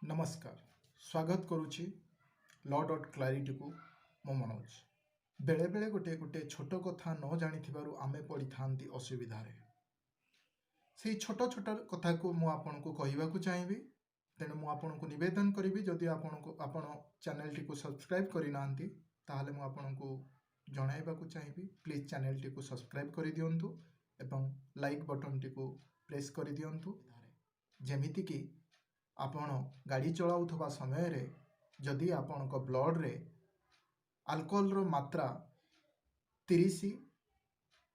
नमस्कार स्वागत करुच्ची law dot clarity को मो मनोज बेले बेले गोटे गोटे छोट कथा न जानी आमे पड़ी था असुविधा से छोट छोट कथा को मुझे कहवाक चाहिए तेणु मुझे निवेदन करी जदि आपण चैनल टी सब्सक्राइब करना मुझे जनवाक चाहिए प्लीज चैनल टी सब्सक्राइब कर दिंतु एवं लाइक बटन टी प्रेस कर दिंतु जमीती कि आपण गाड़ी चलाउथबा समय रे जदि आपण ब्लड रे अल्कोहल रो मात्रा 30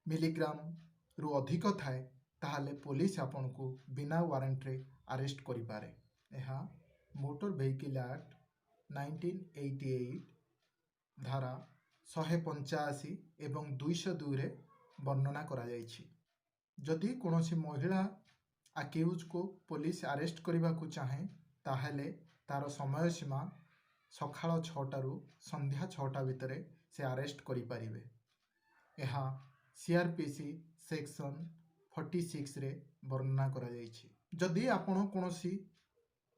मिलीग्राम रु अधिक थाए ताहले पुलिस आपण को बिना वारंट रे अरेस्ट करि पारे। एहा मोटर व्हीकल एक्ट 1988 धारा 185 एवं 202 रे वर्णना करा जायछि। जदि कोनोसी महिला अक्यूज को पुलिस अरेस्ट करने को चाहे ताहले तार समय सीमा सकाळ 6टा रु संध्या 6टा भितर से अरेस्ट करें। यह सीआरपीसी सेक्शन 46 रे वर्णना करा जायछि। जदि आपण कोनोसी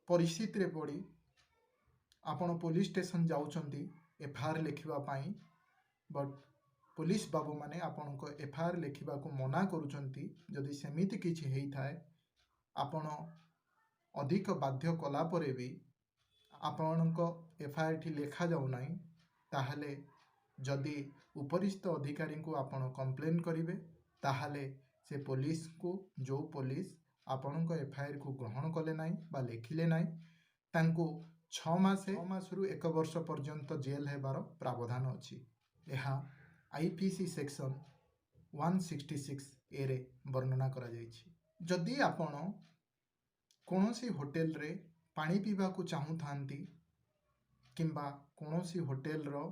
परिस्थिति रे पड़ी आपण पुलिस स्टेशन जाउछंती एफआईआर लिखिबा पाई बट पुलिस बाबू माने आपण को एफआईआर लिखिबा को मना करूछंती जदि सेमिति किछि हेई थाए आपण अधिक बाध्य कला परे भी आपण एफआईआर टी लेखा जाऊ नाही ताहले जदि उपरिस्थ अधिकारी को आपण कंप्लेन करिवे ताहले से पुलिस को जो पुलिस आपण एफआईआर को ग्रहण कले नाही बा लेखिले नाही तांको 6 मास रु 1 वर्ष पर्यंत जेल हेबार प्रावधान अछि। यह आईपीसी सेक्शन 166 ए रे वर्णना करा जायछि। जदि आपण कोनोसी होटेल रे पानी पीवा को चाहू थांती किंबा कोनोसी होटेल रो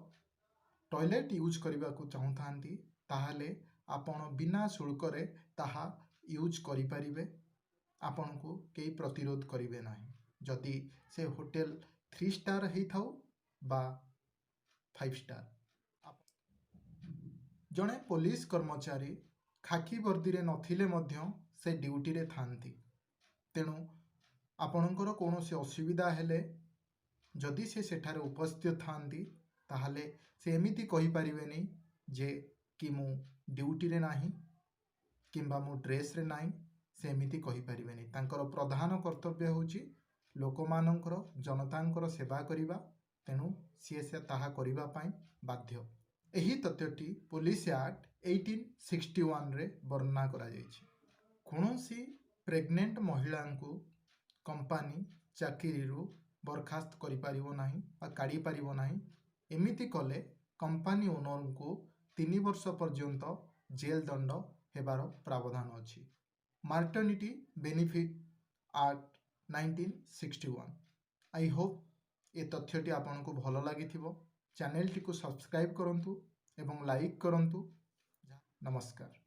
टॉयलेट यूज करबा को चाहू थांती ताहले आपण बिना शुल्क रे ताहा यूज करि परिबे। आपण को केई प्रतिरोध करिवे नाही जदि से होटेल 3 स्टार हेई थाउ बा 5 स्टार। जणे पुलिस कर्मचारी खाकी वर्दी रे नथिले मध्य से ड्यूटी रे थांती तेणु आपणकर कौनसी असुविधा हेले जदि से सेठारे उपस्थित थांती ताहले से एमिति कहि परिबेनी जे कि मु ड्यूटी रे नाही किंबा मु ड्रेस रे नाही से एमिति कहि परिबेनी। तांकर प्रधान कर्तव्य होची लोकमानंकर जनतांकर सेवा करिबा तेणु से ताहा करिबा पाई बाध्य। एही तथ्यटी पुलिस एक्ट 1861 रे वर्णना करा जायछि। कोनोसी प्रेग्नेंट महिला को कंपनी चाकरी रु बरखास्त करि पारिबो नाही बा काढी पारिबो नाही। एमिति कले कंपनी ओनर को 3 वर्ष पर्यंत जेल दंड हेबार प्रावधान अछि। मार्टर्निटी बेनिफिट एक्ट 1961। आई होप ए तथ्यटी आपन को भलो लागिथिबो। चैनल टी को सब्सक्राइब करंतु एवं लाइक करंतु। नमस्कार।